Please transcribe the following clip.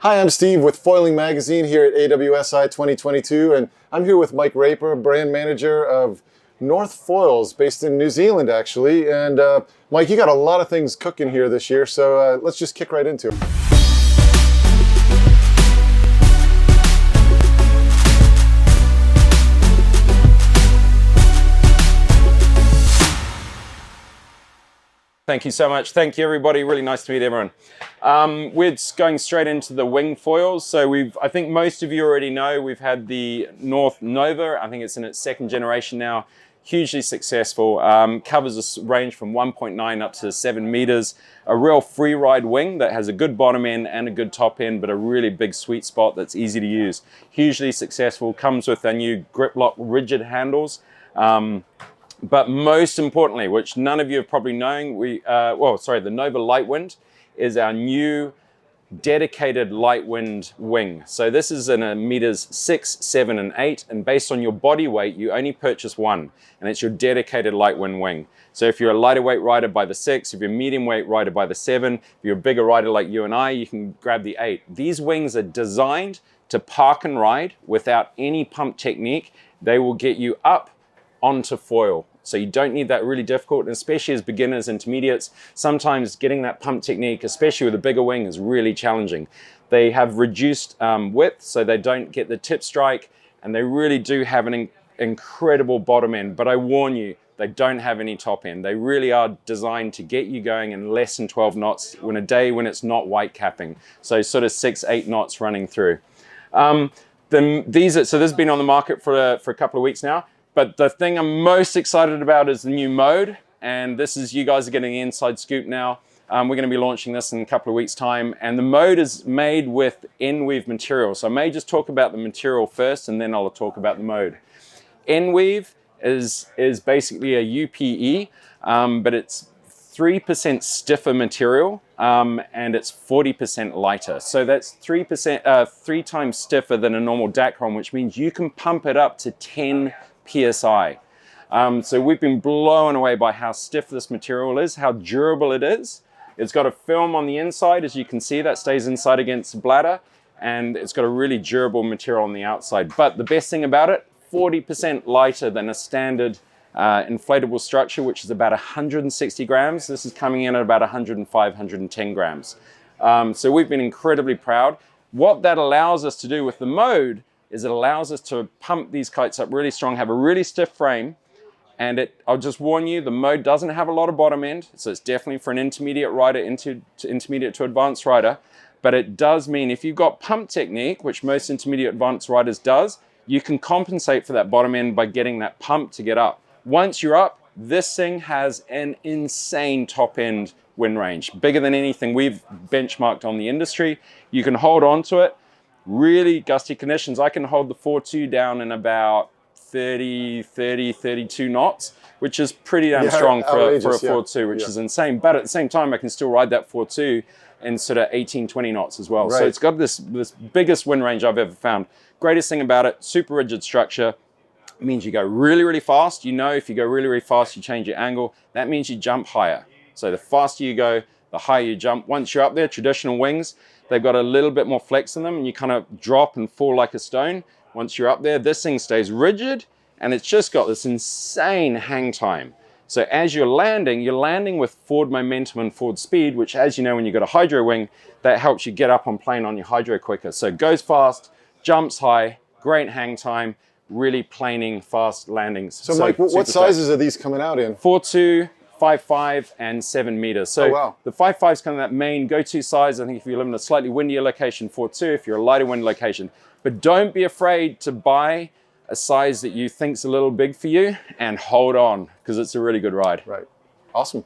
Hi, I'm Steve with Foiling Magazine here at AWSI 2022, and I'm here with Mike Raper, brand manager of North Foils, based in New Zealand, actually. And Mike, you got a lot of things cooking here this year, so let's just kick right into it. Thank you so much. Thank you, everybody. Really nice to meet everyone. We're going straight into the wing foils. So I think most of you already know, we've had the North Nova. I think it's in its second generation now. Hugely successful. Covers a range from 1.9 up to 7 meters. A real free ride wing that has a good bottom end and a good top end, but a really big sweet spot that's easy to use. Hugely successful. Comes with a new grip lock rigid handles. But most importantly, which none of you have probably known, the Nova Lightwind is our new dedicated Lightwind wing. So this is in meters 6, 7, and 8, and based on your body weight, you only purchase one, and it's your dedicated Lightwind wing. So if you're a lighter weight rider, by the 6, if you're a medium weight rider, by the 7, if you're a bigger rider like you and I, you can grab the 8. These wings are designed to park and ride without any pump technique. They will get you up onto foil. So you don't need that really difficult, and especially as beginners, intermediates, sometimes getting that pump technique, especially with a bigger wing, is really challenging. They have reduced width, so they don't get the tip strike, and they really do have an incredible bottom end. But I warn you, they don't have any top end. They really are designed to get you going in less than 12 knots in a day when it's not white capping. So sort of 6, 8 knots running through. So this has been on the market for a couple of weeks now. But the thing I'm most excited about is the new mode, and this is, you guys are getting the inside scoop now. We're going to be launching this in a couple of weeks' time, and the mode is made with N-weave material. So I may just talk about the material first, and then I'll talk about the mode. N-weave is basically a UPE, but it's 3% stiffer material, and it's 40% lighter. So that's 3 times stiffer than a normal Dacron, which means you can pump it up to 10 PSI. So we've been blown away by how stiff this material is, how durable it is. It's got a film on the inside, as you can see, that stays inside against the bladder, and it's got a really durable material on the outside. But the best thing about it, 40% lighter than a standard inflatable structure, which is about 160 grams. This is coming in at about 105, 110 grams. So we've been incredibly proud. What that allows us to do with the mode is it allows us to pump these kites up really strong, have a really stiff frame, and I'll just warn you, the mode doesn't have a lot of bottom end, so it's definitely for an intermediate rider, intermediate to advanced rider, but it does mean if you've got pump technique, which most intermediate advanced riders does, you can compensate for that bottom end by getting that pump to get up. Once you're up, this thing has an insane top end wind range, bigger than anything we've benchmarked on the industry. You can hold on to it. Really gusty conditions, I can hold the 4.2 down in about 32 knots, which is pretty damn strong for a 4.2, which is insane. But at the same time, I can still ride that 4.2 in sort of 18, 20 knots as well. Right. So it's got this biggest wind range I've ever found. Greatest thing about it, super rigid structure. It means you go really, really fast. You know, if you go really, really fast, you change your angle. That means you jump higher. So the faster you go, the higher you jump. Once you're up there, traditional wings, they've got a little bit more flex in them, and you kind of drop and fall like a stone. Once you're up there, this thing stays rigid, and it's just got this insane hang time. So as you're landing with forward momentum and forward speed, which, as you know, when you've got a hydro wing, that helps you get up on plane on your hydro quicker. So it goes fast, jumps high, great hang time, really planing, fast landings. So Mike, what sizes are these coming out in? 4.2, 5.5 and 7 meters. So the 5.5 is kind of that main go-to size. I think if you live in a slightly windier location, 4.2, if you're a lighter wind location. But don't be afraid to buy a size that you think's a little big for you and hold on, because it's a really good ride. Right. Awesome.